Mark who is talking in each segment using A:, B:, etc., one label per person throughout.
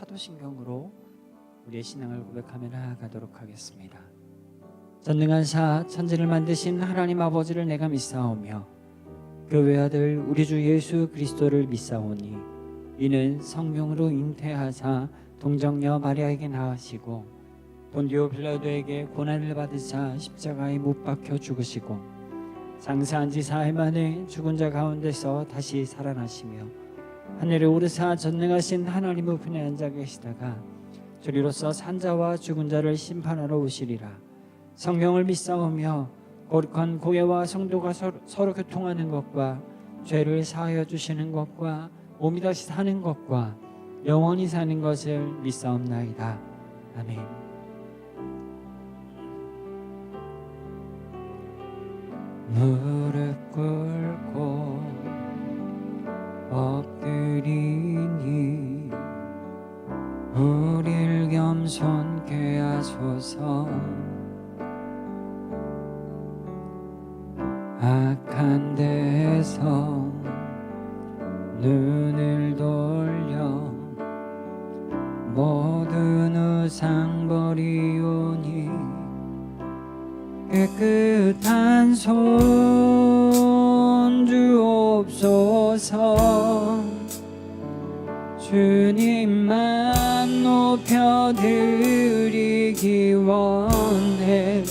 A: 사도신경으로 우리의 신앙을 고백하며 나아가도록 하겠습니다. 전능한 사 천지를 만드신 하나님 아버지를 내가 믿사오며 그 외아들 우리 주 예수 그리스도를 믿사오니 이는 성령으로 잉태하사 동정녀 마리아에게 낳으시고 본디오 빌라도에게 고난을 받으사 십자가에 못 박혀 죽으시고 장사한 지 사흘 만에 죽은 자 가운데서 다시 살아나시며 하늘에 오르사 전능하신 하나님의 편에 앉아 계시다가 저리로서 산자와 죽은 자를 심판하러 오시리라. 성경을 믿사오며 거룩한 교회와 성도가 서로 교통하는 것과 죄를 사하여 주시는 것과 몸이 다시 사는 것과 영원히 사는 것을 믿사옵나이다. 아멘. 무릎 꿇고 엎드리니 우릴 겸손케 하소서. 악한 데서 눈을 돌려 모든 우상 버리오니 깨끗한 손 주옵소서. 주님만 높여드리기 원해.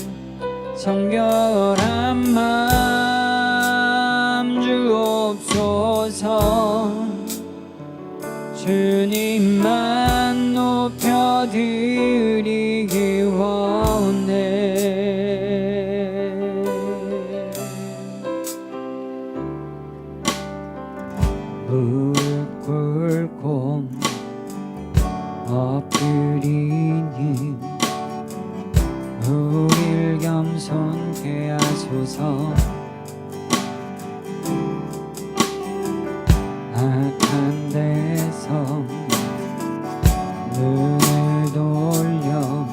A: 정결한 마음 주옵소서. 주님만 높여드리기 원해. 무릎 꿇고 엎드리니 우릴 겸손케 하소서. 악한 데서 눈을 돌려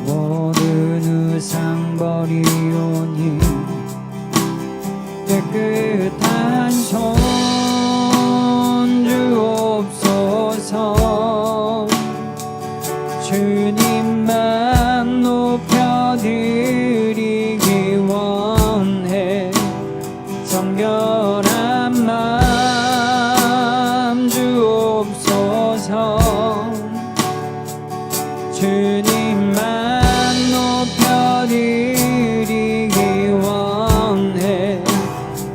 A: 모든 우상 버리오니 깨끗한 손 주옵소서. 주님만 높여드리기 원해. 정결한 마음 주옵소서. 주님만 높여드리기 원해.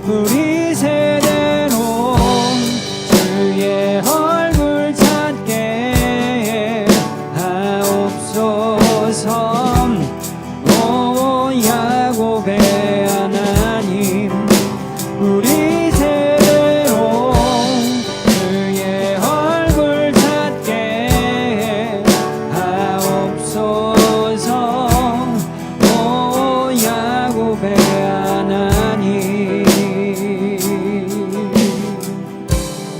A: 우리 세대로 주의 얼굴 찾게 하옵소서. 오 야곱의 하나님, 우리 세대로 주의 얼굴 찾게 하옵소서. 오 야곱의 하나님.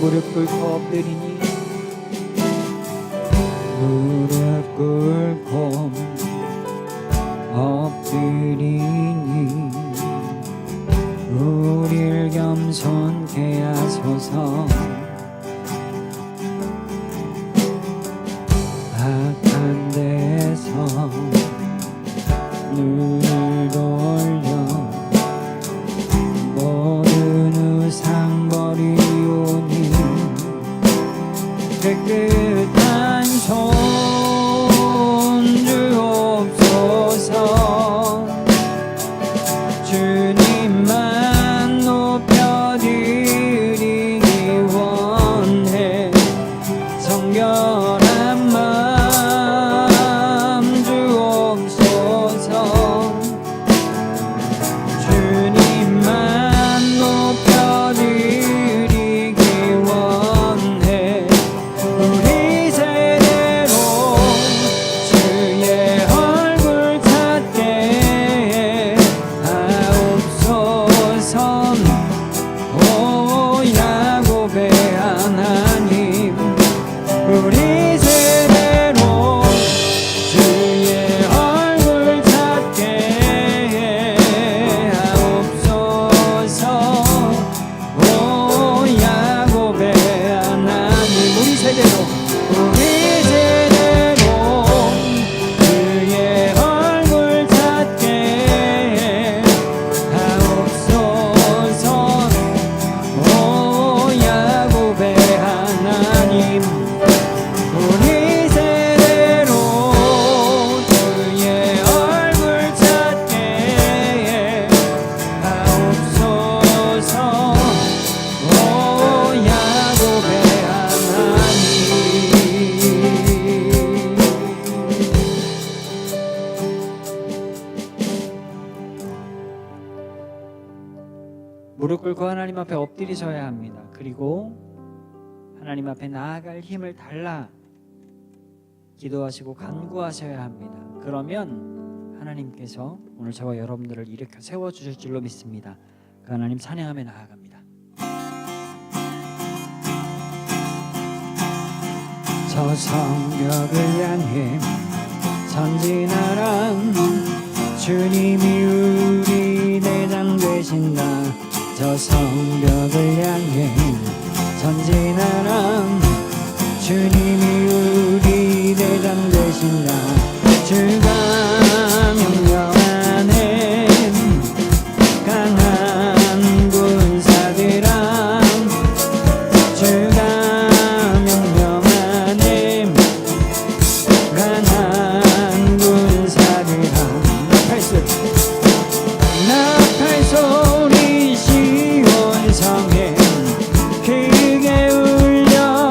A: 무릎 꿇고 엎드리니 무릎 꿇고 엎드리니 우릴 겸손케 하소서. 악한 데서 눈을 돌려 모든 우상 버리오니 깨끗한 손 주옵소서. 주님만 높여드리기 원해. 정결한 마음 주옵소서. 주님만 높여드리기 원해. 우리 세대로 주의 얼굴 찾게 하옵소서. 오 야곱의 하나님, 우리 세대로 주의 얼굴 찾게 하옵소서. 오 야곱의 하나님, 우리 세대로 무릎 꿇고 하나님 앞에 엎드리셔야 합니다. 그리고 하나님 앞에 나아갈 힘을 달라 기도하시고 간구하셔야 합니다. 그러면 하나님께서 오늘 저와 여러분들을 일으켜 세워주실 줄로 믿습니다. 그 하나님 찬양하며 나아갑니다. 저 성벽을 향해 전진하라. 주님이 우리 대장 되신다. 저 성벽을 향해 전진하라. 주님이 우리 대장 되신다. 주가 명령하네 강한 군사들아. 주가 명령하네 강한 군사들아. 나팔 소리 시온성에 크게 울려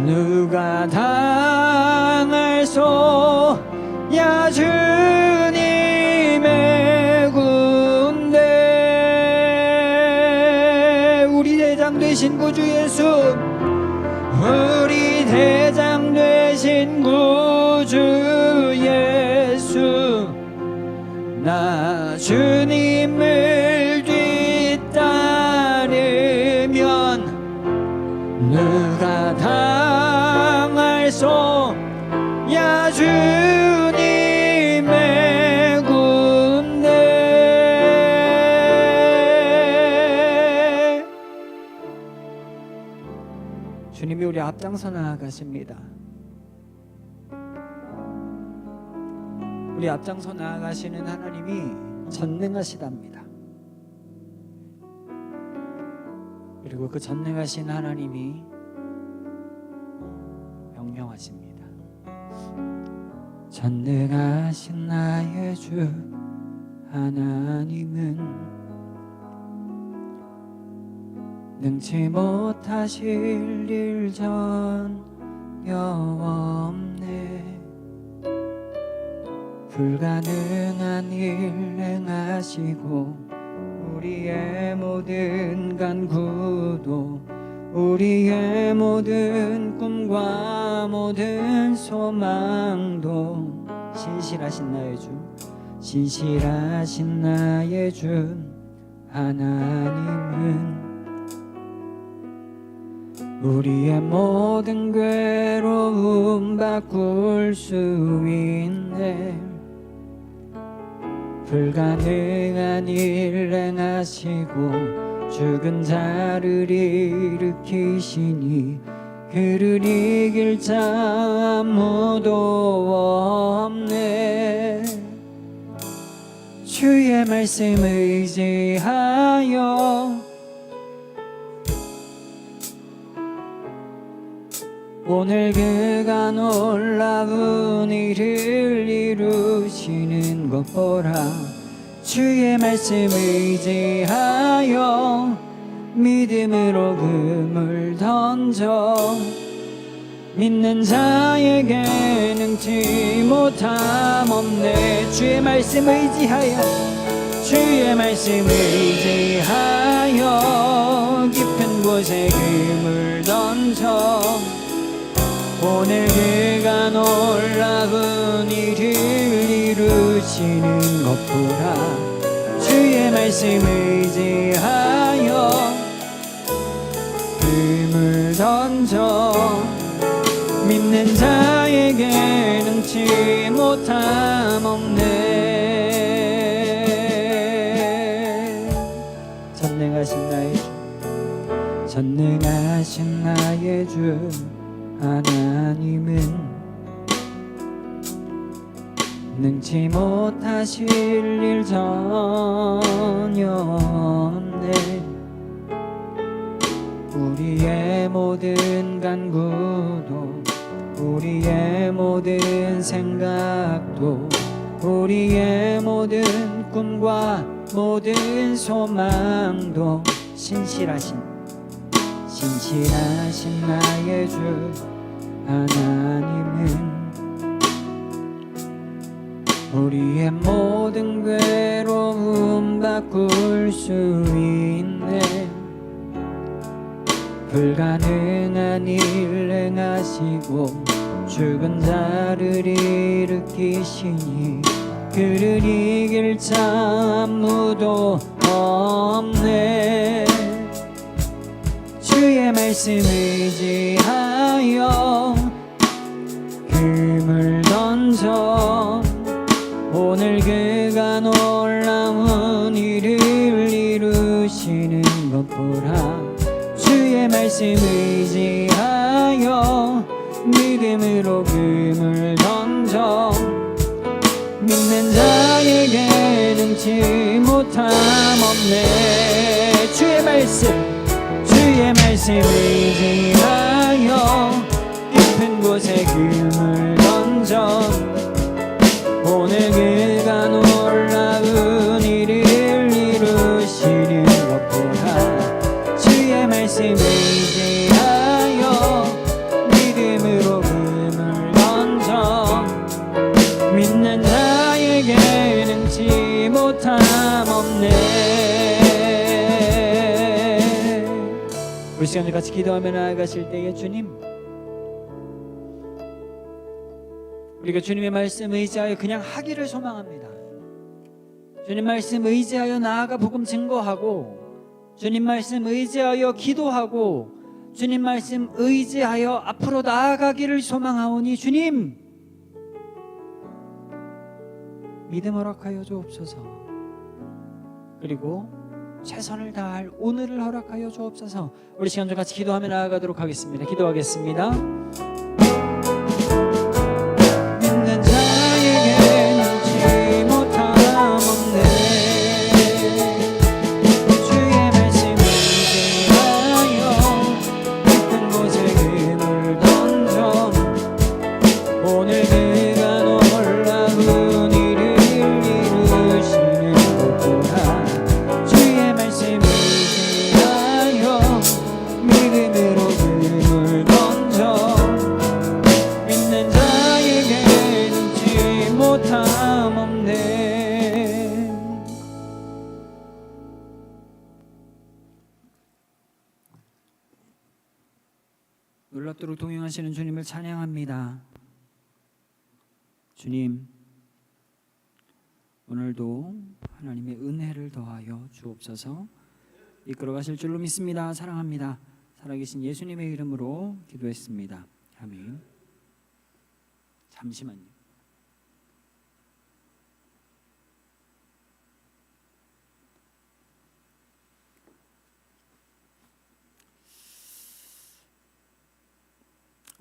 A: 누가 당할소야 주님의 군대. 우리 대장 되신 구주 예수, 우리 대장 되신 구주 예수, 나 주님을 뒤따르면 누가 당할소야 주님의 군대. 주님이 우리 앞장서 나아가십니다. 우리 앞장서 나아가시는 하나님이 전능하시답니다. 그리고 그 전능하신 하나님이 명령하십니다. 전능하신 나의 주 하나님은 능치 못하실 일 전혀 없네. 불가능한 일 행하시고 우리의 모든 간구도, 우리의 모든 꿈과 모든 소망도 신실하신 나의 주, 신실하신 나의 주 하나님은 우리의 모든 괴로움 바꿀 수 있네. 불가능한 일 행하시고 죽은 자를 일으키시니 그를 이길 자 아무도 없네. 주의 말씀 의지하여 오늘 그가 놀라운 일을 이루시는 것 보라. 주의 말씀 의지하여 믿음으로 금을 던져 믿는 자에게 능치 못함 없네. 주의 말씀 의지하여, 주의 말씀 의지하여 깊은 곳에 금을 던져 오늘 그가 놀라운 일을 이루시는 것 보라. 주의 말씀 의지하여 금을 던져 믿는 자에게 능치 못함 없네. 전능하신 나의 주, 전능하신 나의 주 하나님은 능치 못하실 일 전혀 없네. 우리의 모든 간구도, 우리의 모든 생각도, 우리의 모든 꿈과 모든 소망도 신실하신 나의 주 하나님은 우리의 모든 괴로움 바꿀 수 있네. 불가능한 일 행하시고 죽은 자를 일으키시니 그를 이길 자 아무도 없네. 주의 말씀 의지하여 금을 던져 오늘 그가 놀라운 일을 이루시는 것 보라. 주의 말씀 의지하여 믿음으로 금을 던져 믿는 자에게 능치 못함 없네. 주의 말씀 의지하여 깊은 곳에 금을 던져 오늘 그가 놀라운 일을 이루시는 것 보라. 주의 말씀 의지하여 우리 시간을 같이 기도하며 나아가실 때에 주님, 우리가 주님의 말씀 의지하여 그냥 하기를 소망합니다. 주님 말씀 의지하여 나아가 복음 증거하고, 주님 말씀 의지하여 기도하고, 주님 말씀 의지하여 앞으로 나아가기를 소망하오니 주님, 믿음 허락하여 주옵소서. 그리고 최선을 다할 오늘을 허락하여 주옵소서. 우리 시간 좀 같이 기도하며 나아가도록 하겠습니다. 기도하겠습니다. 믿는 자에게 눈치 못함 없네. 주의 말씀을 의지하여 깊은 곳에 금을 던져 오늘 그가 놀라운 일을 이루시는 것구나. 주의 말씀을 의지하여 믿음으로 금을 던져 믿는 자에게 눈치 못함 없네. 놀랍도록 동행하시는 주님을 찬양합니다. 주님, 오늘도 하나님의 은혜를 더하여 주옵소서. 이끌어 가실 줄로 믿습니다. 사랑합니다. 살아계신 예수님의 이름으로 기도했습니다. 아멘. 잠시만요.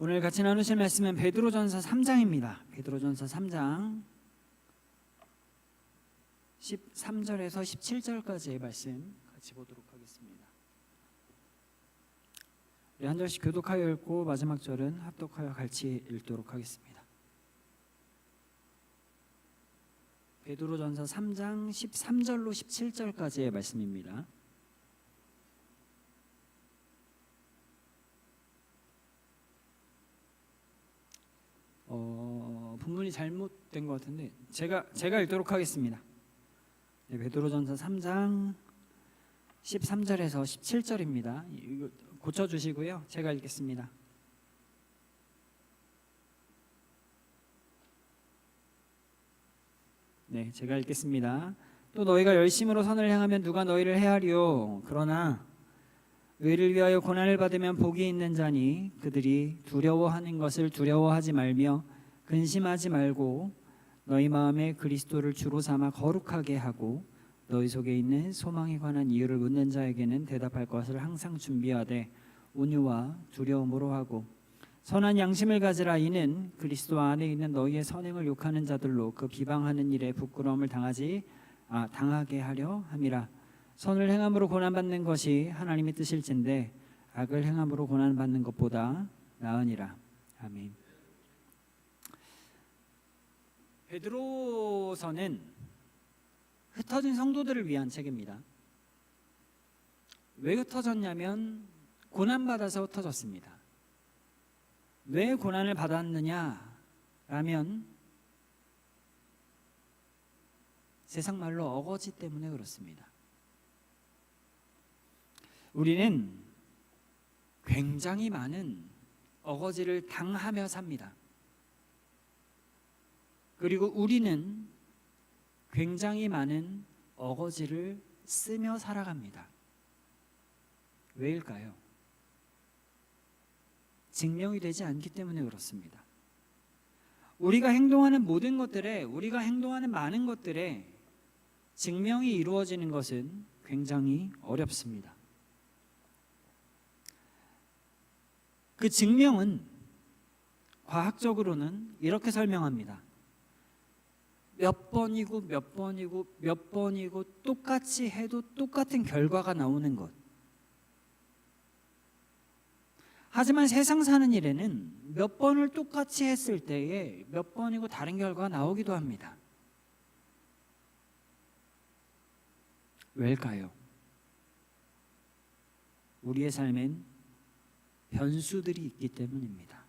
A: 오늘 같이 나누실 말씀은 베드로전서 3장입니다. 베드로전서 3장 13절에서 17절까지의 말씀 같이 보도록 하겠습니다. 우리 한 절씩 교독하여 읽고 마지막 절은 합독하여 같이 읽도록 하겠습니다. 베드로전서 3장 13절로 17절까지의 말씀입니다. 본문이 잘못된 것 같은데 제가 읽도록 하겠습니다. 네, 베드로전서 3장 13절에서 17절입니다. 이거 고쳐주시고요. 제가 읽겠습니다. 네, 제가 읽겠습니다. 또 너희가 열심으로 선을 행하면 누가 너희를 해하리요. 그러나 의를 위하여 고난을 받으면 복이 있는 자니 그들이 두려워하는 것을 두려워하지 말며 근심하지 말고 너희 마음에 그리스도를 주로 삼아 거룩하게 하고 너희 속에 있는 소망에 관한 이유를 묻는 자에게는 대답할 것을 항상 준비하되 온유와 두려움으로 하고 선한 양심을 가지라. 이는 그리스도 안에 있는 너희의 선행을 욕하는 자들로 그 비방하는 일에 부끄러움을 당하게 하려 함이라. 선을 행함으로 고난받는 것이 하나님의 뜻일진데 악을 행함으로 고난받는 것보다 나으니라. 아멘. 베드로서는 흩어진 성도들을 위한 책입니다. 왜 흩어졌냐면 고난받아서 흩어졌습니다. 왜 고난을 받았느냐 라면 세상 말로 어거지 때문에 그렇습니다. 우리는 굉장히 많은 어거지를 당하며 삽니다. 그리고 우리는 굉장히 많은 어거지를 쓰며 살아갑니다. 왜일까요? 증명이 되지 않기 때문에 그렇습니다. 우리가 행동하는 모든 것들에, 우리가 행동하는 많은 것들에 증명이 이루어지는 것은 굉장히 어렵습니다. 그 증명은 과학적으로는 이렇게 설명합니다. 몇 번이고 몇 번이고 몇 번이고 똑같이 해도 똑같은 결과가 나오는 것. 하지만 세상 사는 일에는 몇 번을 똑같이 했을 때에 몇 번이고 다른 결과가 나오기도 합니다. 왜일까요? 우리의 삶엔 변수들이 있기 때문입니다.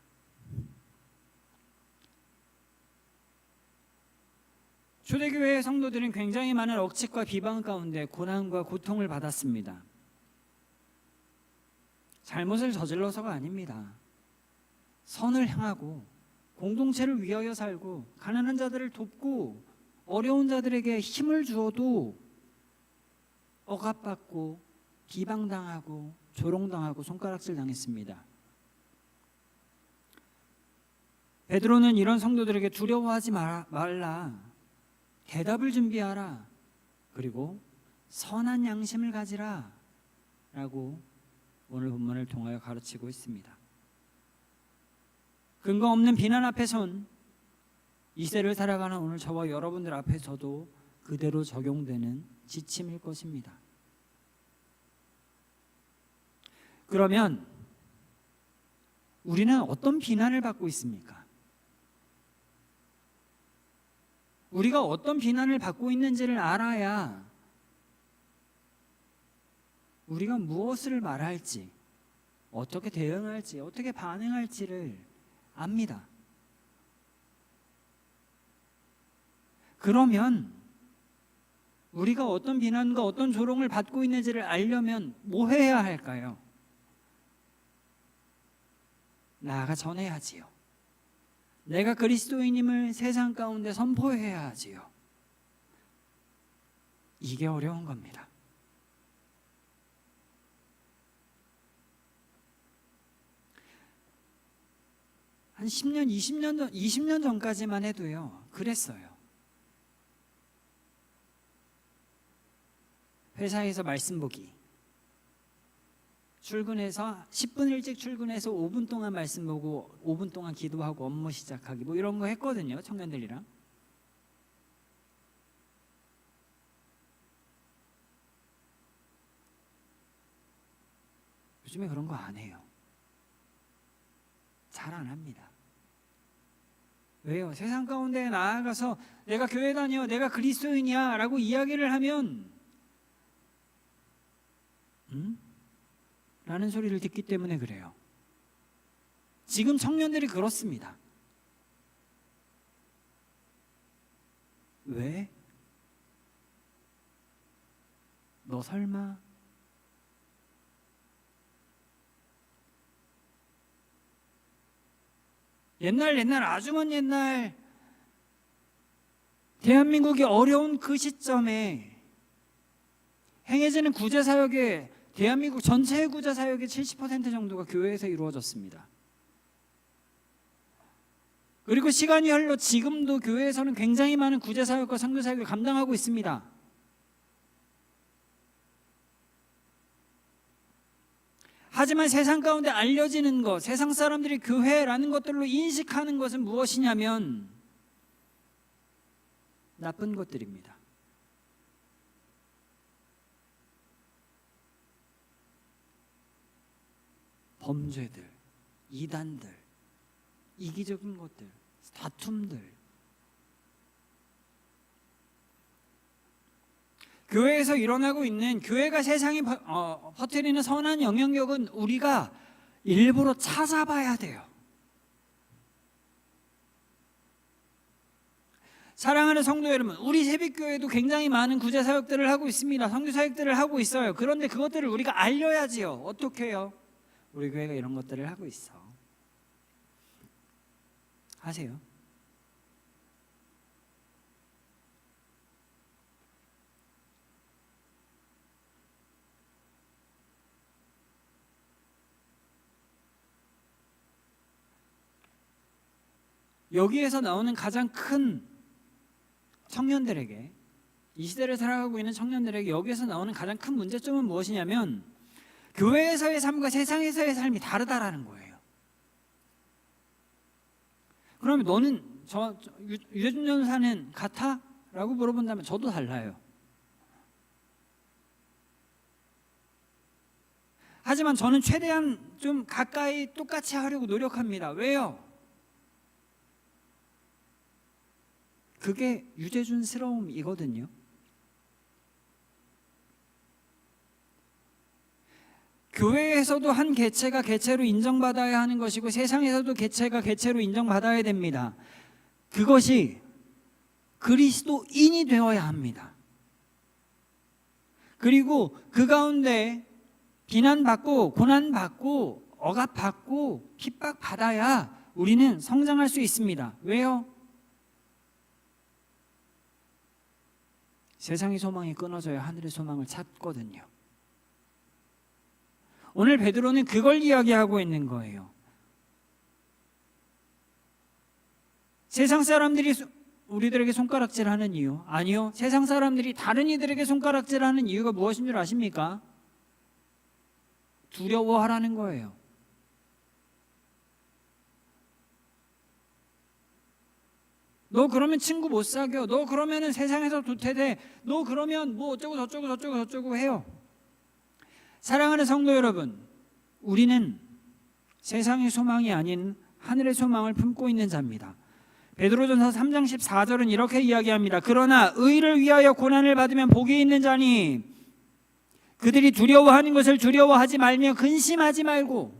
A: 초대교회의 성도들은 굉장히 많은 억측과 비방 가운데 고난과 고통을 받았습니다. 잘못을 저질러서가 아닙니다. 선을 향하고 공동체를 위하여 살고 가난한 자들을 돕고 어려운 자들에게 힘을 주어도 억압받고 비방당하고 조롱당하고 손가락질 당했습니다. 베드로는 이런 성도들에게 두려워하지 말라, 대답을 준비하라, 그리고 선한 양심을 가지라 라고 오늘 본문을 통하여 가르치고 있습니다. 근거 없는 비난 앞에선 이 시대를 살아가는 오늘 저와 여러분들 앞에서도 그대로 적용되는 지침일 것입니다. 그러면 우리는 어떤 비난을 받고 있습니까? 우리가 어떤 비난을 받고 있는지를 알아야 우리가 무엇을 말할지, 어떻게 대응할지, 어떻게 반응할지를 압니다. 그러면 우리가 어떤 비난과 어떤 조롱을 받고 있는지를 알려면 뭐 해야 할까요? 나아가 전해야지요. 내가 그리스도인임을 세상 가운데 선포해야 하지요. 이게 어려운 겁니다. 한 10년, 20년 전까지만 해도요, 그랬어요. 회사에서 말씀 보기, 출근해서 10분 일찍 출근해서 5분 동안 말씀 보고 5분 동안 기도하고 업무 시작하기, 뭐 이런 거 했거든요, 청년들이랑. 요즘에 그런 거 안 해요. 잘 안 합니다. 왜요? 세상 가운데 나아가서 내가 교회 다녀, 내가 그리스도인이야 라고 이야기를 하면 라는 소리를 듣기 때문에 그래요. 지금 청년들이 그렇습니다. 왜? 너 설마? 옛날 아주 먼 옛날 대한민국이 어려운 그 시점에 행해지는 구제사역의 대한민국 전체의 구제사역의 70% 정도가 교회에서 이루어졌습니다. 그리고 시간이 흘러 지금도 교회에서는 굉장히 많은 구제사역과 선교사역을 감당하고 있습니다. 하지만 세상 가운데 알려지는 것, 세상 사람들이 교회라는 것들로 인식하는 것은 무엇이냐면 나쁜 것들입니다. 범죄들, 이단들, 이기적인 것들, 다툼들. 교회에서 일어나고 있는, 교회가 세상에 퍼뜨리는 선한 영향력은 우리가 일부러 찾아봐야 돼요. 사랑하는 성도 여러분, 우리 새빛교회도 굉장히 많은 구제사역들을 하고 있습니다. 선교사역들을 하고 있어요. 그런데 그것들을 우리가 알려야지요. 어떻게 해요? 우리 교회가 이런 것들을 하고 있어. 하세요. 여기에서 나오는 가장 큰 청년들에게, 이 시대를 살아가고 있는 청년들에게 여기에서 나오는 가장 큰 문제점은 무엇이냐면 교회에서의 삶과 세상에서의 삶이 다르다라는 거예요. 그러면 너는 유대준 전사는 같아? 라고 물어본다면 저도 달라요. 하지만 저는 최대한 좀 가까이 똑같이 하려고 노력합니다. 왜요? 그게 유대준스러움이거든요. 교회에서도 한 개체가 개체로 인정받아야 하는 것이고 세상에서도 개체가 개체로 인정받아야 됩니다. 그것이 그리스도인이 되어야 합니다. 그리고 그 가운데 비난받고 고난받고 억압받고 핍박받아야 우리는 성장할 수 있습니다. 왜요? 세상의 소망이 끊어져야 하늘의 소망을 찾거든요. 오늘 베드로는 그걸 이야기하고 있는 거예요. 세상 사람들이 우리들에게 손가락질하는 이유? 아니요. 세상 사람들이 다른 이들에게 손가락질하는 이유가 무엇인 줄 아십니까? 두려워하라는 거예요. 너 그러면 친구 못 사겨. 너 그러면은 세상에서 도태돼. 너 그러면 뭐 어쩌고 저쩌고 해요. 사랑하는 성도 여러분, 우리는 세상의 소망이 아닌 하늘의 소망을 품고 있는 자입니다. 베드로전서 3장 14절은 이렇게 이야기합니다. 그러나 의를 위하여 고난을 받으면 복이 있는 자니 그들이 두려워하는 것을 두려워하지 말며 근심하지 말고,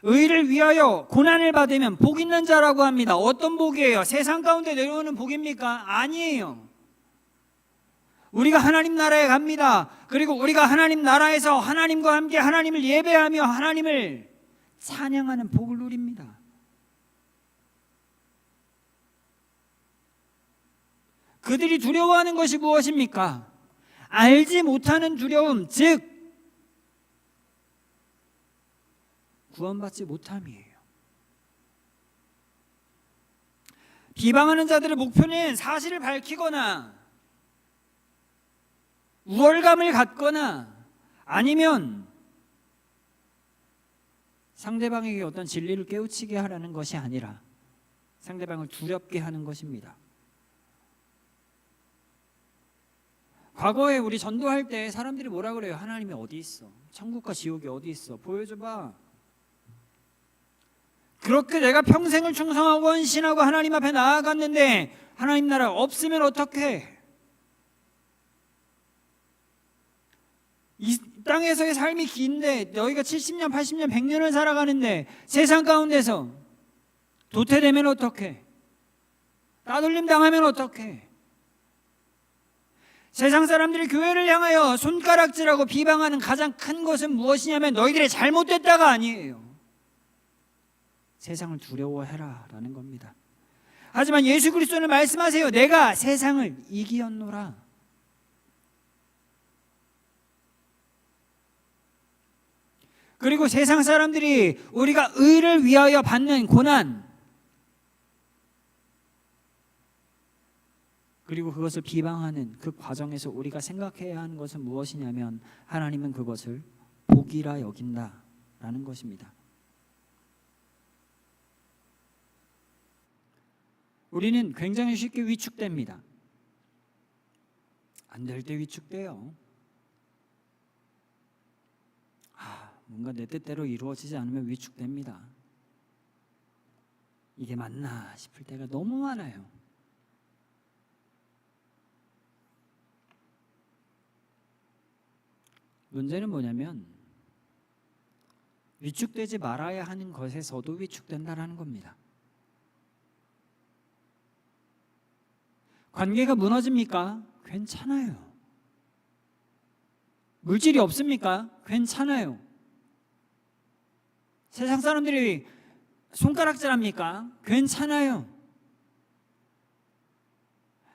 A: 의를 위하여 고난을 받으면 복 있는 자라고 합니다. 어떤 복이에요? 세상 가운데 내려오는 복입니까? 아니에요. 우리가 하나님 나라에 갑니다. 그리고 우리가 하나님 나라에서 하나님과 함께 하나님을 예배하며 하나님을 찬양하는 복을 누립니다. 그들이 두려워하는 것이 무엇입니까? 알지 못하는 두려움, 즉 구원받지 못함이에요. 비방하는 자들의 목표는 사실을 밝히거나 우월감을 갖거나 아니면 상대방에게 어떤 진리를 깨우치게 하라는 것이 아니라 상대방을 두렵게 하는 것입니다. 과거에 우리 전도할 때 사람들이 뭐라 그래요? 하나님이 어디 있어? 천국과 지옥이 어디 있어? 보여줘봐. 그렇게 내가 평생을 충성하고 헌신하고 하나님 앞에 나아갔는데 하나님 나라 없으면 어떡해? 이 땅에서의 삶이 긴데 너희가 70년, 80년, 100년을 살아가는데 세상 가운데서 도태되면 어떡해? 따돌림 당하면 어떡해? 세상 사람들이 교회를 향하여 손가락질하고 비방하는 가장 큰 것은 무엇이냐면 너희들이 잘못됐다가 아니에요. 세상을 두려워해라 라는 겁니다. 하지만 예수 그리스도는 말씀하세요. 내가 세상을 이기었노라. 그리고 세상 사람들이 우리가 의를 위하여 받는 고난, 그리고 그것을 비방하는 그 과정에서 우리가 생각해야 하는 것은 무엇이냐면 하나님은 그것을 복이라 여긴다라는 것입니다. 우리는 굉장히 쉽게 위축됩니다. 안 될 때 위축돼요. 뭔가 내 뜻대로 이루어지지 않으면 위축됩니다. 이게 맞나 싶을 때가 너무 많아요. 문제는 뭐냐면 위축되지 말아야 하는 것에서도 위축된다라는 겁니다. 관계가 무너집니까? 괜찮아요. 물질이 없습니까? 괜찮아요. 세상 사람들이 손가락질합니까? 괜찮아요.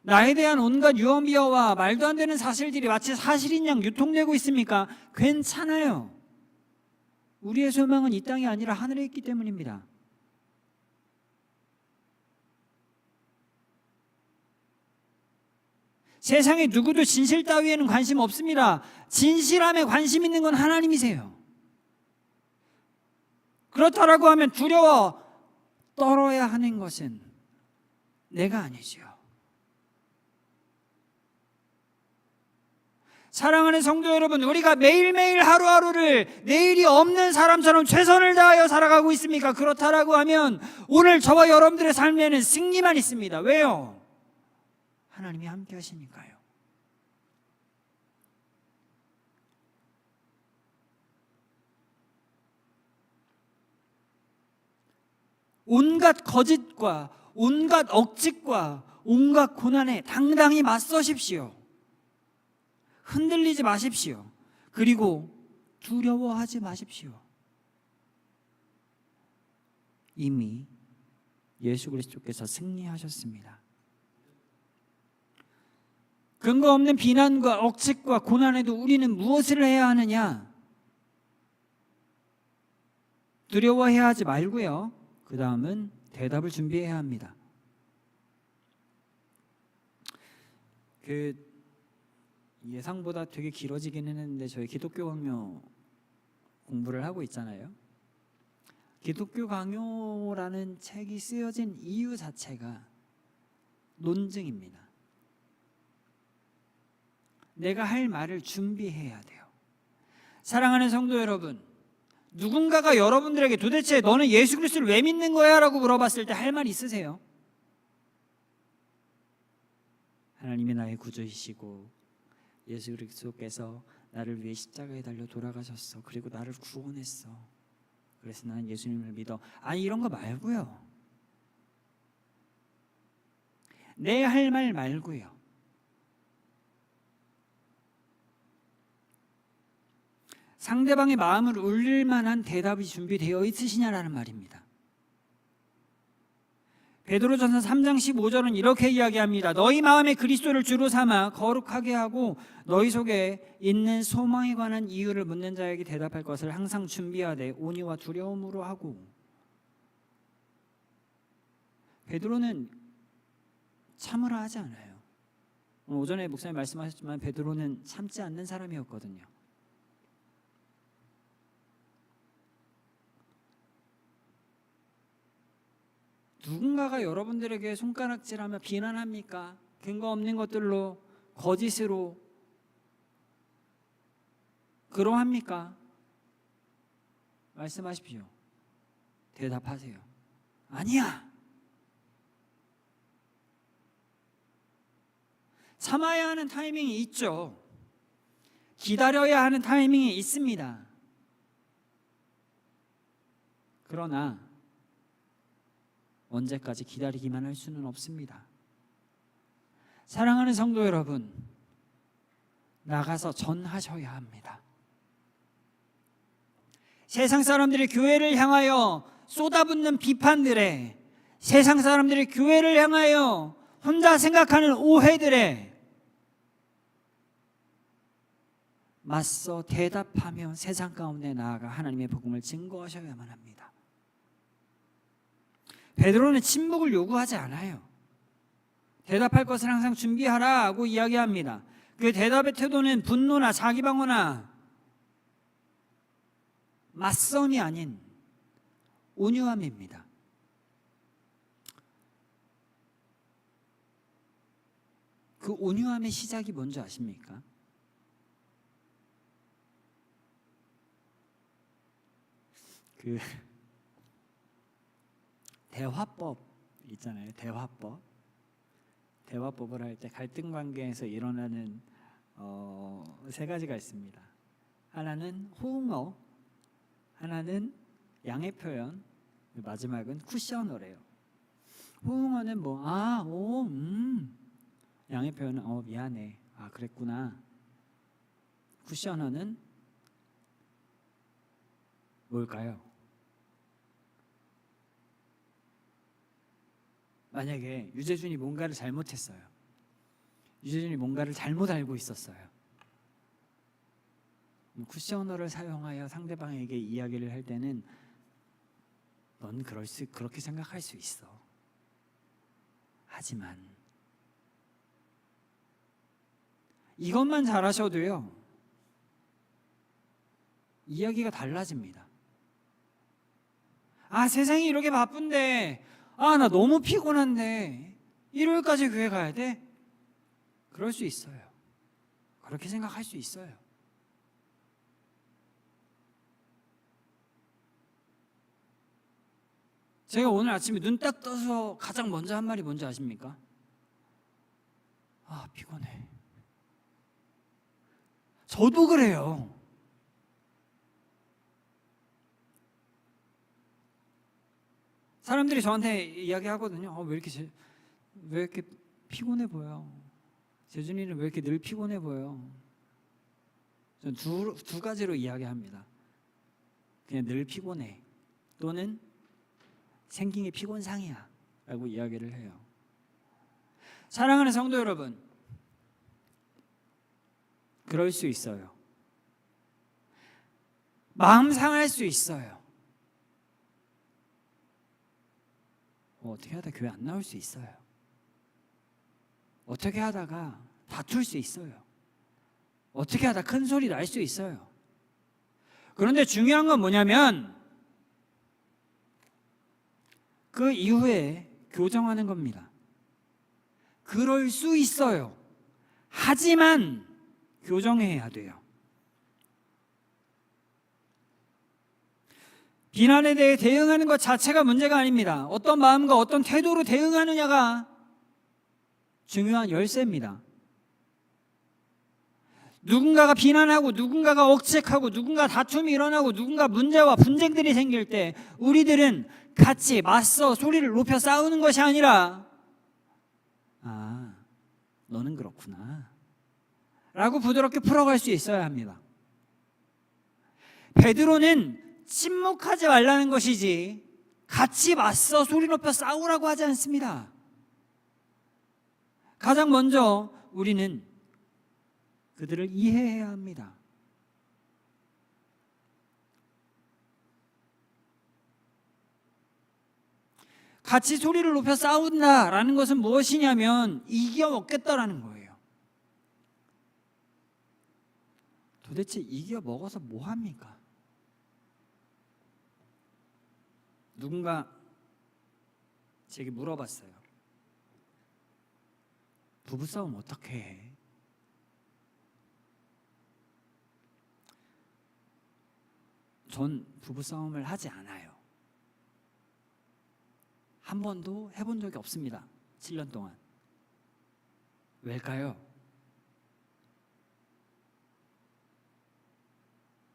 A: 나에 대한 온갖 유언비어와 말도 안 되는 사실들이 마치 사실인 양 유통되고 있습니까? 괜찮아요. 우리의 소망은 이 땅이 아니라 하늘에 있기 때문입니다. 세상에 누구도 진실 따위에는 관심 없습니다. 진실함에 관심 있는 건 하나님이세요. 그렇다라고 하면 두려워 떨어야 하는 것은 내가 아니지요. 사랑하는 성도 여러분, 우리가 매일매일 하루하루를 내일이 없는 사람처럼 최선을 다하여 살아가고 있습니까? 그렇다라고 하면 오늘 저와 여러분들의 삶에는 승리만 있습니다. 왜요? 하나님이 함께 하시니까요. 온갖 거짓과 온갖 억측과 온갖 고난에 당당히 맞서십시오. 흔들리지 마십시오. 그리고 두려워하지 마십시오. 이미 예수 그리스도께서 승리하셨습니다. 근거 없는 비난과 억측과 고난에도 우리는 무엇을 해야 하느냐? 두려워해야 하지 말고요. 그 다음은 대답을 준비해야 합니다. 예상보다 되게 길어지기는 했는데 저희 기독교 강요 공부를 하고 있잖아요. 기독교 강요라는 책이 쓰여진 이유 자체가 논증입니다. 내가 할 말을 준비해야 돼요. 사랑하는 성도 여러분, 누군가가 여러분들에게 도대체 너는 예수 그리스도를 왜 믿는 거야? 라고 물어봤을 때 할 말 있으세요? 하나님이 나의 구주이시고 예수 그리스도께서 나를 위해 십자가에 달려 돌아가셨어. 그리고 나를 구원했어. 그래서 나는 예수님을 믿어. 아니, 이런 거 말고요. 내 할 말 말고요. 상대방의 마음을 울릴 만한 대답이 준비되어 있으시냐라는 말입니다. 베드로전서 3장 15절은 이렇게 이야기합니다. 너희 마음에 그리스도를 주로 삼아 거룩하게 하고 너희 속에 있는 소망에 관한 이유를 묻는 자에게 대답할 것을 항상 준비하되 온유와 두려움으로 하고. 베드로는 참으라 하지 않아요. 오전에 목사님 말씀하셨지만 베드로는 참지 않는 사람이었거든요. 누군가가 여러분들에게 손가락질하며 비난합니까? 근거 없는 것들로, 거짓으로 그러합니까? 말씀하십시오. 대답하세요. 아니야. 참아야 하는 타이밍이 있죠. 기다려야 하는 타이밍이 있습니다. 그러나 언제까지 기다리기만 할 수는 없습니다. 사랑하는 성도 여러분, 나가서 전하셔야 합니다. 세상 사람들이 교회를 향하여 쏟아붓는 비판들에, 세상 사람들이 교회를 향하여 혼자 생각하는 오해들에 맞서 대답하며 세상 가운데 나아가 하나님의 복음을 증거하셔야만 합니다. 베드로는 침묵을 요구하지 않아요. 대답할 것을 항상 준비하라고 이야기합니다. 그 대답의 태도는 분노나 자기 방어나 맞선이 아닌 온유함입니다. 그 온유함의 시작이 뭔지 아십니까? 대화법 있잖아요. 대화법을 할 때 갈등 관계에서 일어나는 세 가지가 있습니다. 하나는 호응어, 하나는 양해 표현, 마지막은 쿠셔너래요. 호응어는 양해 표현은 미안해, 그랬구나. 쿠셔너는 뭘까요? 만약에 유재준이 뭔가를 잘못했어요. 유재준이 뭔가를 잘못 알고 있었어요. 쿠셔너를 사용하여 상대방에게 이야기를 할 때는 넌 그렇게 생각할 수 있어. 하지만 이것만 잘하셔도요, 이야기가 달라집니다. 세상이 이렇게 바쁜데 나 너무 피곤한데 일요일까지 교회 가야 돼? 그럴 수 있어요. 그렇게 생각할 수 있어요. 제가 오늘 아침에 눈 딱 떠서 가장 먼저 한 말이 뭔지 아십니까? 피곤해. 저도 그래요. 사람들이 저한테 이야기하거든요. 왜 이렇게 피곤해 보여? 재준이는 왜 이렇게 늘 피곤해 보여? 전 두 가지로 이야기합니다. 그냥 늘 피곤해, 또는 생긴 게 피곤상이야 라고 이야기를 해요. 사랑하는 성도 여러분, 그럴 수 있어요. 마음 상할 수 있어요. 어떻게 하다 교회 안 나올 수 있어요. 어떻게 하다가 다툴 수 있어요. 어떻게 하다 큰 소리 날 수 있어요. 그런데 중요한 건 뭐냐면 그 이후에 교정하는 겁니다. 그럴 수 있어요. 하지만 교정해야 돼요. 비난에 대해 대응하는 것 자체가 문제가 아닙니다. 어떤 마음과 어떤 태도로 대응하느냐가 중요한 열쇠입니다. 누군가가 비난하고 누군가가 억측하고 누군가 다툼이 일어나고 누군가 문제와 분쟁들이 생길 때 우리들은 같이 맞서 소리를 높여 싸우는 것이 아니라 너는 그렇구나 라고 부드럽게 풀어갈 수 있어야 합니다. 베드로는 침묵하지 말라는 것이지 같이 맞서 소리 높여 싸우라고 하지 않습니다. 가장 먼저 우리는 그들을 이해해야 합니다. 같이 소리를 높여 싸운다라는 것은 무엇이냐면 이겨먹겠다라는 거예요. 도대체 이겨먹어서 뭐합니까? 누군가 제게 물어봤어요. 부부싸움 어떻게 해? 전 부부싸움을 하지 않아요. 한 번도 해본 적이 없습니다. 7년 동안. 왜일까요?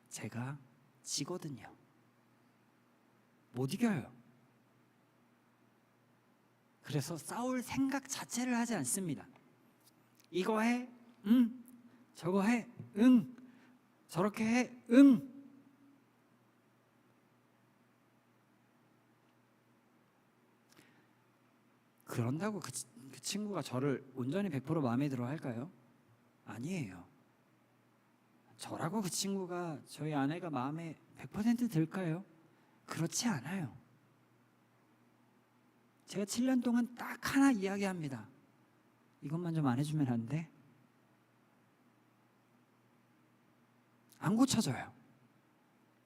A: 제가 지거든요. 못 이겨요. 그래서 싸울 생각 자체를 하지 않습니다. 이거 해? 응. 저거 해? 응. 저렇게 해? 응. 그런다고 그 친구가 저를 온전히 100% 마음에 들어 할까요? 아니에요. 저라고 그 친구가 저희 아내가 마음에 100% 들까요? 그렇지 않아요. 제가 7년 동안 딱 하나 이야기합니다. 이것만 좀 안 해주면 안 돼? 안 고쳐져요.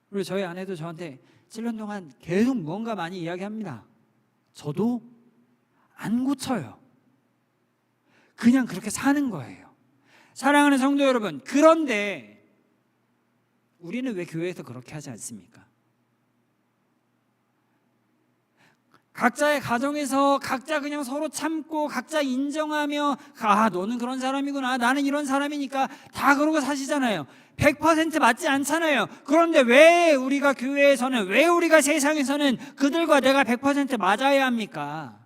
A: 그리고 저희 아내도 저한테 7년 동안 계속 뭔가 많이 이야기합니다. 저도 안 고쳐요. 그냥 그렇게 사는 거예요. 사랑하는 성도 여러분, 그런데 우리는 왜 교회에서 그렇게 하지 않습니까? 각자의 가정에서 각자 그냥 서로 참고 각자 인정하며 너는 그런 사람이구나, 나는 이런 사람이니까 다 그러고 사시잖아요. 100% 맞지 않잖아요. 그런데 왜 우리가 교회에서는, 왜 우리가 세상에서는 그들과 내가 100% 맞아야 합니까?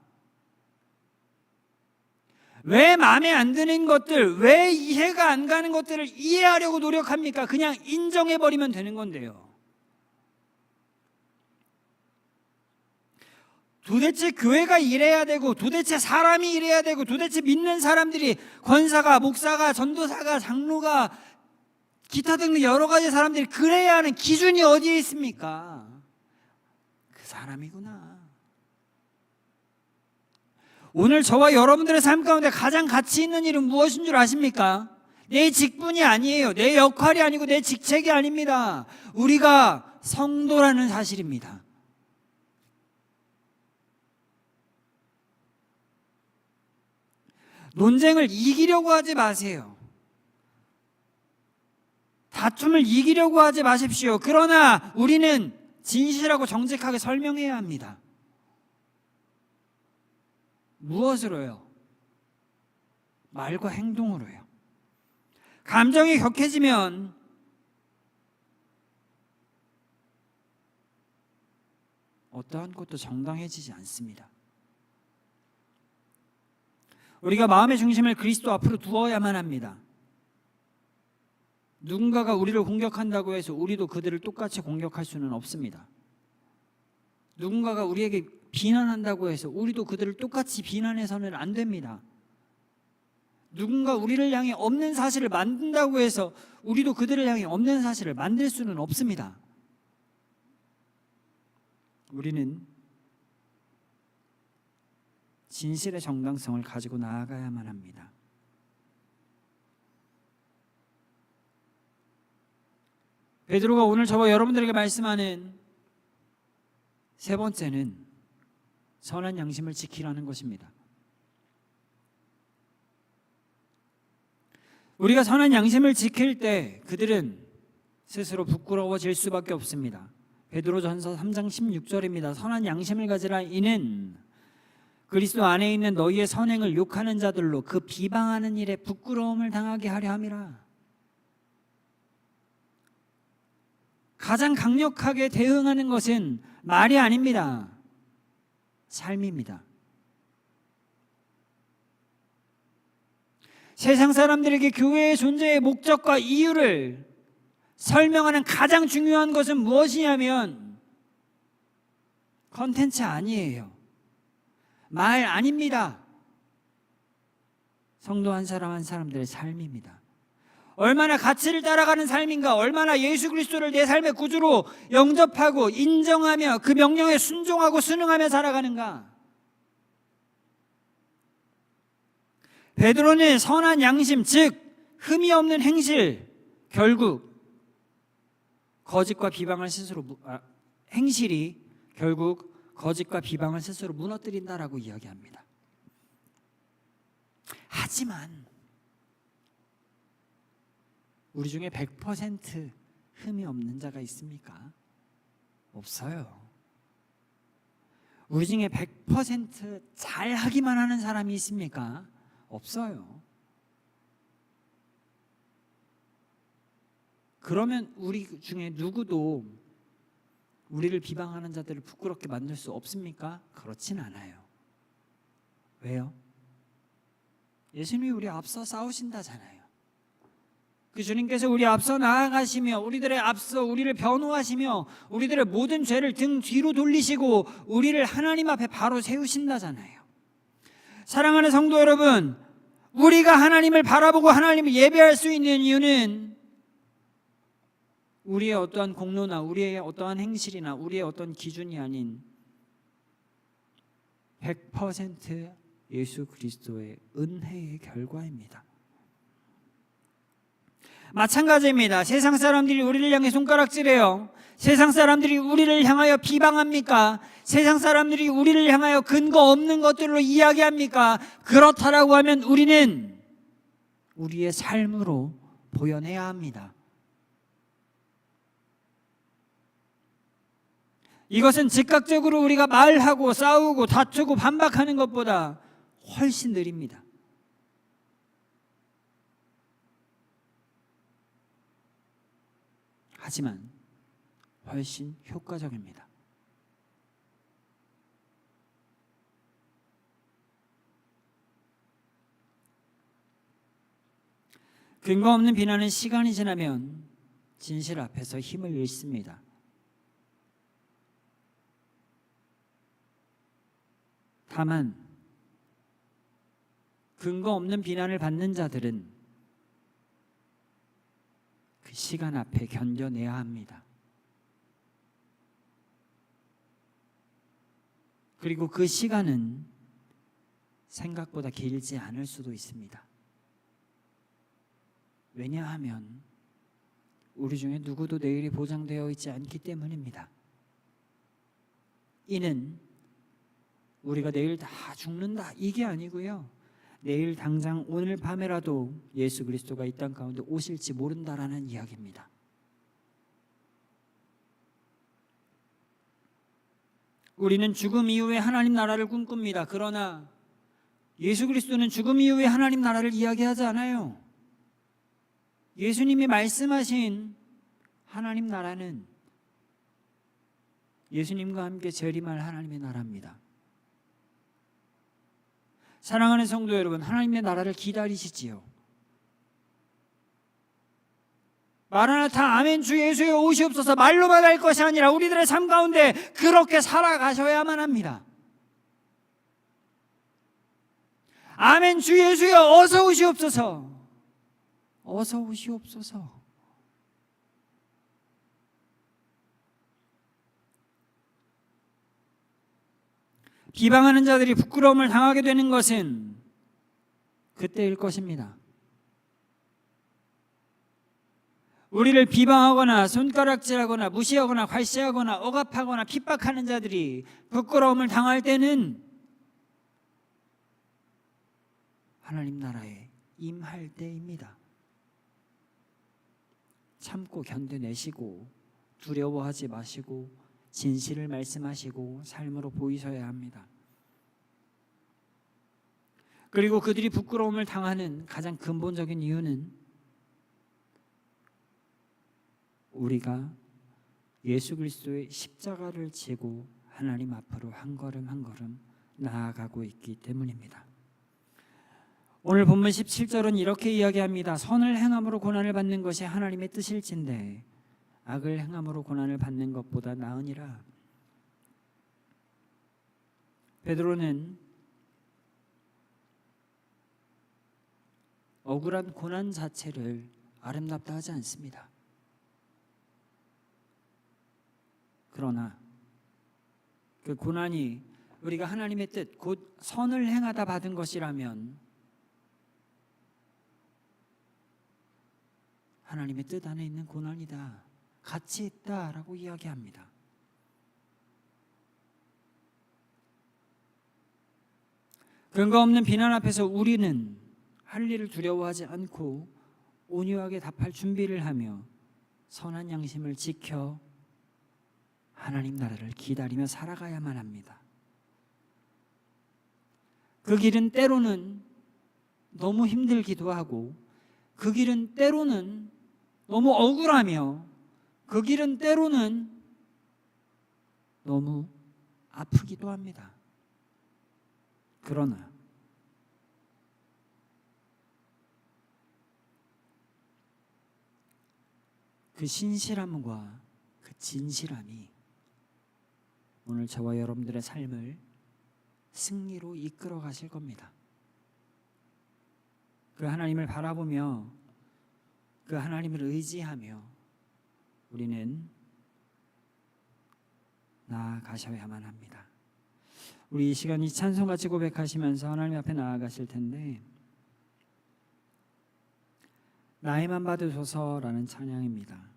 A: 왜 마음에 안 드는 것들, 왜 이해가 안 가는 것들을 이해하려고 노력합니까? 그냥 인정해버리면 되는 건데요. 도대체 교회가 이래야 되고, 도대체 사람이 이래야 되고, 도대체 믿는 사람들이, 권사가, 목사가, 전도사가, 장로가, 기타 등등 여러 가지 사람들이 그래야 하는 기준이 어디에 있습니까? 그 사람이구나. 오늘 저와 여러분들의 삶 가운데 가장 가치 있는 일은 무엇인 줄 아십니까? 내 직분이 아니에요. 내 역할이 아니고 내 직책이 아닙니다. 우리가 성도라는 사실입니다. 논쟁을 이기려고 하지 마세요. 다툼을 이기려고 하지 마십시오. 그러나 우리는 진실하고 정직하게 설명해야 합니다. 무엇으로요? 말과 행동으로요. 감정이 격해지면 어떠한 것도 정당해지지 않습니다. 우리가 마음의 중심을 그리스도 앞으로 두어야만 합니다. 누군가가 우리를 공격한다고 해서 우리도 그들을 똑같이 공격할 수는 없습니다. 누군가가 우리에게 비난한다고 해서 우리도 그들을 똑같이 비난해서는 안 됩니다. 누군가 우리를 향해 없는 사실을 만든다고 해서 우리도 그들을 향해 없는 사실을 만들 수는 없습니다. 우리는 진실의 정당성을 가지고 나아가야만 합니다. 베드로가 오늘 저와 여러분들에게 말씀하는 세 번째는 선한 양심을 지키라는 것입니다. 우리가 선한 양심을 지킬 때 그들은 스스로 부끄러워질 수밖에 없습니다. 베드로전서 3장 16절입니다. 선한 양심을 가지라. 이는 그리스도 안에 있는 너희의 선행을 욕하는 자들로 그 비방하는 일에 부끄러움을 당하게 하려 함이라. 가장 강력하게 대응하는 것은 말이 아닙니다. 삶입니다. 세상 사람들에게 교회의 존재의 목적과 이유를 설명하는 가장 중요한 것은 무엇이냐면 컨텐츠 아니에요. 말 아닙니다. 성도 한 사람 한 사람들의 삶입니다. 얼마나 가치를 따라가는 삶인가, 얼마나 예수 그리스도를 내 삶의 구주로 영접하고 인정하며 그 명령에 순종하고 순응하며 살아가는가. 베드로는 선한 양심, 즉 흠이 없는 행실, 결국 거짓과 비방을 행실이 결국 거짓과 비방을 스스로 무너뜨린다라고 이야기합니다. 하지만 우리 중에 100% 흠이 없는 자가 있습니까? 없어요. 우리 중에 100% 잘하기만 하는 사람이 있습니까? 없어요. 그러면 우리 중에 누구도 우리를 비방하는 자들을 부끄럽게 만들 수 없습니까? 그렇진 않아요. 왜요? 예수님이 우리 앞서 싸우신다잖아요. 그 주님께서 우리 앞서 나아가시며 우리들의 앞서 우리를 변호하시며 우리들의 모든 죄를 등 뒤로 돌리시고 우리를 하나님 앞에 바로 세우신다잖아요. 사랑하는 성도 여러분, 우리가 하나님을 바라보고 하나님을 예배할 수 있는 이유는 우리의 어떠한 공로나 우리의 어떠한 행실이나 우리의 어떤 기준이 아닌 100% 예수 그리스도의 은혜의 결과입니다. 마찬가지입니다. 세상 사람들이 우리를 향해 손가락질해요. 세상 사람들이 우리를 향하여 비방합니까? 세상 사람들이 우리를 향하여 근거 없는 것들로 이야기합니까? 그렇다라고 하면 우리는 우리의 삶으로 보여내야 합니다. 이것은 즉각적으로 우리가 말하고 싸우고 다투고 반박하는 것보다 훨씬 느립니다. 하지만 훨씬 효과적입니다. 근거 없는 비난은 시간이 지나면 진실 앞에서 힘을 잃습니다. 다만 근거 없는 비난을 받는 자들은 그 시간 앞에 견뎌내야 합니다. 그리고 그 시간은 생각보다 길지 않을 수도 있습니다. 왜냐하면 우리 중에 누구도 내일이 보장되어 있지 않기 때문입니다. 이는 우리가 내일 다 죽는다 이게 아니고요, 내일 당장 오늘 밤에라도 예수 그리스도가 이 땅 가운데 오실지 모른다라는 이야기입니다. 우리는 죽음 이후에 하나님 나라를 꿈꿉니다. 그러나 예수 그리스도는 죽음 이후에 하나님 나라를 이야기하지 않아요. 예수님이 말씀하신 하나님 나라는 예수님과 함께 재림할 하나님의 나라입니다. 사랑하는 성도 여러분, 하나님의 나라를 기다리시지요. 마라나타 아멘 주 예수의 오시옵소서 말로만 할 것이 아니라 우리들의 삶 가운데 그렇게 살아가셔야만 합니다. 아멘 주 예수여 어서 오시옵소서. 어서 오시옵소서. 비방하는 자들이 부끄러움을 당하게 되는 것은 그때일 것입니다. 우리를 비방하거나 손가락질하거나 무시하거나 괄시하거나 억압하거나 핍박하는 자들이 부끄러움을 당할 때는 하나님 나라에 임할 때입니다. 참고 견뎌내시고 두려워하지 마시고 진실을 말씀하시고 삶으로 보이셔야 합니다. 그리고 그들이 부끄러움을 당하는 가장 근본적인 이유는 우리가 예수 그리스도의 십자가를 지고 하나님 앞으로 한 걸음 한 걸음 나아가고 있기 때문입니다. 오늘 본문 17절은 이렇게 이야기합니다. 선을 행함으로 고난을 받는 것이 하나님의 뜻일진데 악을 행함으로 고난을 받는 것보다 나으니라. 베드로는 억울한 고난 자체를 아름답다 하지 않습니다. 그러나 그 고난이 우리가 하나님의 뜻, 곧 선을 행하다 받은 것이라면 하나님의 뜻 안에 있는 고난이다, 가치 있다라고 이야기합니다. 근거 없는 비난 앞에서 우리는 할 일을 두려워하지 않고 온유하게 답할 준비를 하며 선한 양심을 지켜 하나님 나라를 기다리며 살아가야만 합니다. 그 길은 때로는 너무 힘들기도 하고 그 길은 때로는 너무 억울하며 그 길은 때로는 너무 아프기도 합니다. 그러나 그 신실함과 그 진실함이 오늘 저와 여러분들의 삶을 승리로 이끌어 가실 겁니다. 그 하나님을 바라보며 그 하나님을 의지하며 우리는 나아가셔야만 합니다. 우리 이 시간 이 찬송같이 고백하시면서 하나님 앞에 나아가실 텐데, 나에만 받으소서라는 찬양입니다.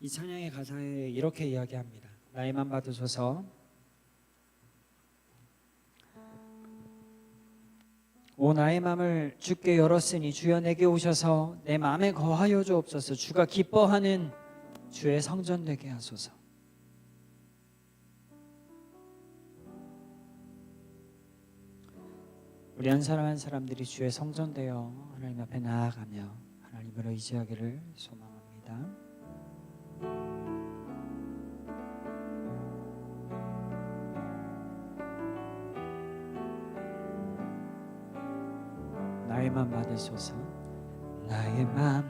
A: 이 찬양의 가사에 이렇게 이야기합니다. 나에만 받으소서. 오 나의 마음을 주께 열었으니 주여 내게 오셔서 내 마음에 거하여 주옵소서. 주가 기뻐하는 주의 성전 되게 하소서. 우리 한 사람 한 사람들이 주의 성전 되어 하나님 앞에 나아가며 하나님을 의지하기를 소망합니다. 나의 맘 받으소서. 나의 맘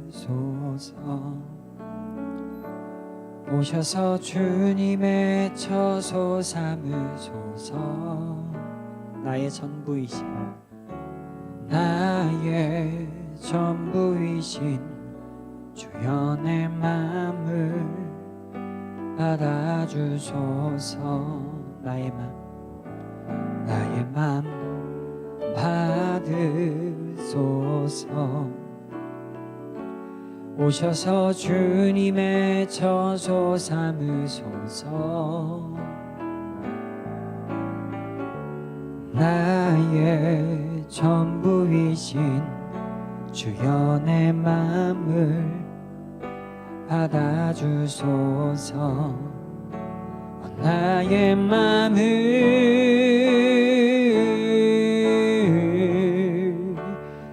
A: 받으소서. 오셔서 주님의 처소 삼으소서. 나의 전부이신 나의 전부이신 주여 내 맘을 받아주소서. 나의 맘 받으소서. 오셔서 주님의 처소 삼으소서. 나의 전부이신 주여 내 마음을 받아주소서. 나의 마음을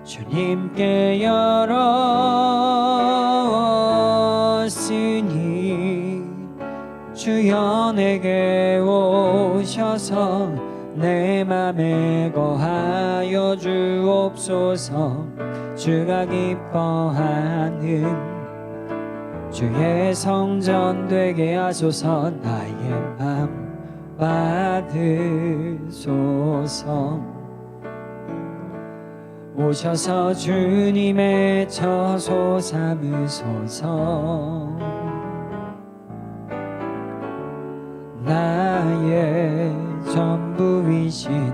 A: 주님께 열었으니 주여 내게 오셔서 내 맘에 거하여 주옵소서. 주가 기뻐하는 주의 성전 되게 하소서. 나의 맘 받으소서. 오셔서 주님의 처소 삼으소서. 나의 전부이신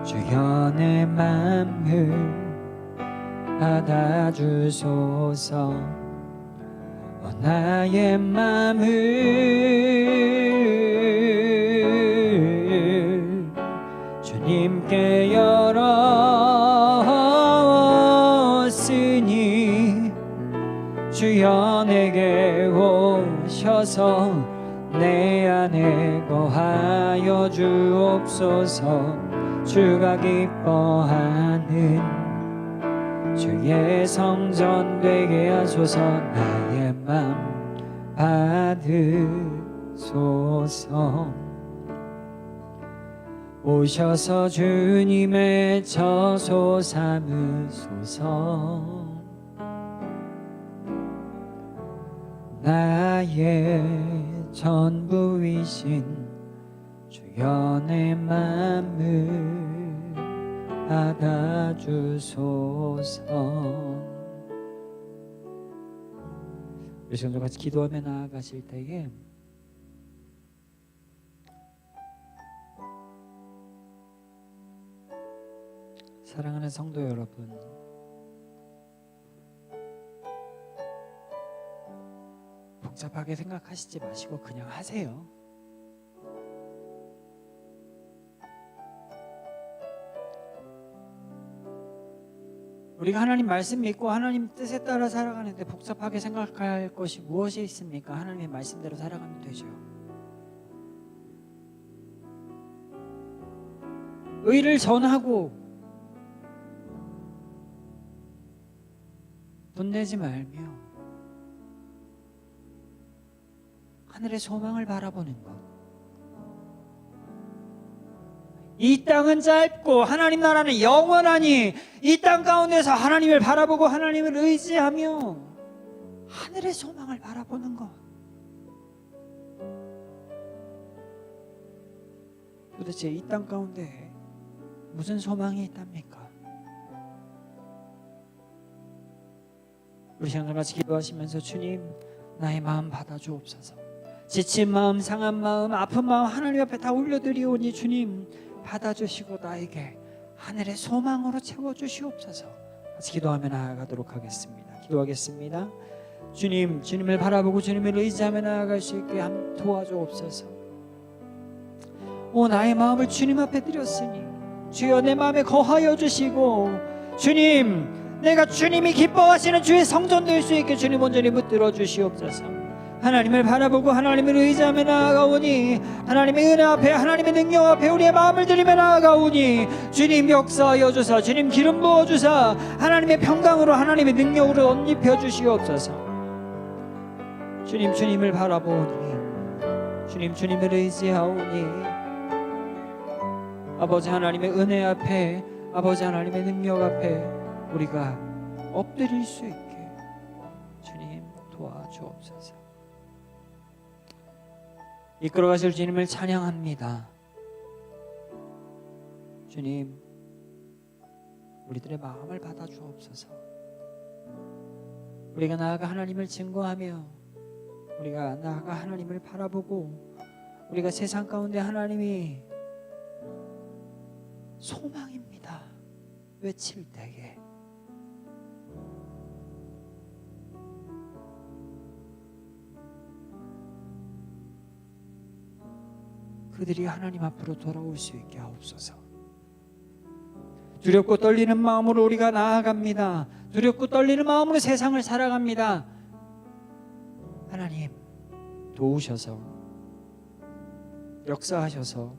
A: 주여 내 맘을 받아주소서. 나의 맘을 주님께 열었으니 주여 내게 오셔서 내 안에 거하여 주옵소서. 주가 기뻐하는 주의 성전 되게 하소서. 나의 맘 받으소서. 오셔서 주님의 처소 삼으소서. 나의 전부이신 주여 내 맘을 받아주소서. 우리 시간 같이 기도하며 나아가실 때에 사랑하는 성도 여러분, 복잡하게 생각하시지 마시고 그냥 하세요. 우리가 하나님 말씀 믿고 하나님 뜻에 따라 살아가는데 복잡하게 생각할 것이 무엇이 있습니까? 하나님의 말씀대로 살아가면 되죠. 의를 전하고 돈 내지 말며 하늘의 소망을 바라보는 것. 이 땅은 짧고 하나님 나라는 영원하니 이 땅 가운데서 하나님을 바라보고 하나님을 의지하며 하늘의 소망을 바라보는 것. 도대체 이 땅 가운데 무슨 소망이 있답니까? 우리 시간 같이 기도하시면서 주님 나의 마음 받아주옵소서. 지친 마음, 상한 마음, 아픈 마음 하나님 앞에 다 올려드리오니 주님 받아주시고 나에게 하늘의 소망으로 채워주시옵소서. 같이 기도하며 나아가도록 하겠습니다. 기도하겠습니다. 주님, 주님을 바라보고 주님을 의지하며 나아갈 수 있게 도와주옵소서. 오, 나의 마음을 주님 앞에 드렸으니 주여 내 마음에 거하여 주시고 주님, 내가 주님이 기뻐하시는 주의 성전 될 수 있게 주님 온전히 붙들어 주시옵소서. 하나님을 바라보고 하나님을 의지하며 나아가오니 하나님의 은혜 앞에 하나님의 능력 앞에 우리의 마음을 드리며 나아가오니 주님 역사하여 주사 주님 기름 부어 주사 하나님의 평강으로 하나님의 능력으로 옷 입혀 주시옵소서. 주님 주님을 바라보오니 주님 주님을 의지하오니 아버지 하나님의 은혜 앞에 아버지 하나님의 능력 앞에 우리가 엎드릴 수 있게 주님 도와주옵소서. 이끌어가실 주님을 찬양합니다. 주님, 우리들의 마음을 받아주옵소서. 우리가 나아가 하나님을 증거하며 우리가 나아가 하나님을 바라보고 우리가 세상 가운데 하나님이 소망입니다 외칠 때에 그들이 하나님 앞으로 돌아올 수 있게 하옵소서. 두렵고 떨리는 마음으로 우리가 나아갑니다. 두렵고 떨리는 마음으로 세상을 살아갑니다. 하나님 도우셔서 역사하셔서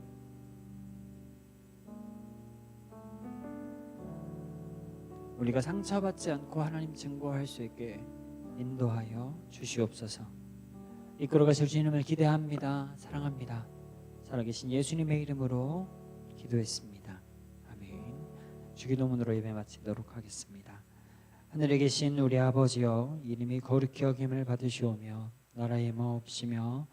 A: 우리가 상처받지 않고 하나님 증거할 수 있게 인도하여 주시옵소서. 이끌어가실 주님을 기대합니다. 사랑합니다. 살아계신 예수님의 이름으로 기도했습니다. 아멘. 주기도문으로 예배 마치도록 하겠습니다. 하늘에 계신 우리 아버지여, 이름이 거룩히 여김을 받으시오며 나라의 마옵시며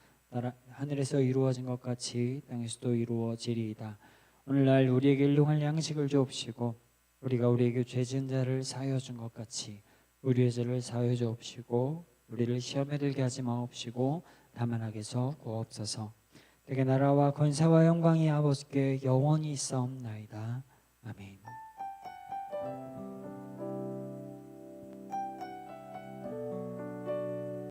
A: 하늘에서 이루어진 것 같이 땅에서도 이루어지리이다. 오늘날 우리에게 일용할 양식을 주옵시고 우리가 우리에게 죄 지은 자를 사하여 준 것 같이 우리의 죄를 사하여 주옵시고 우리를 시험에 들게 하지 마옵시고 다만 악에서 구하옵소서. 내게 나라와 권세와 영광이 아버지께 영원히 있사옵나이다. 아멘.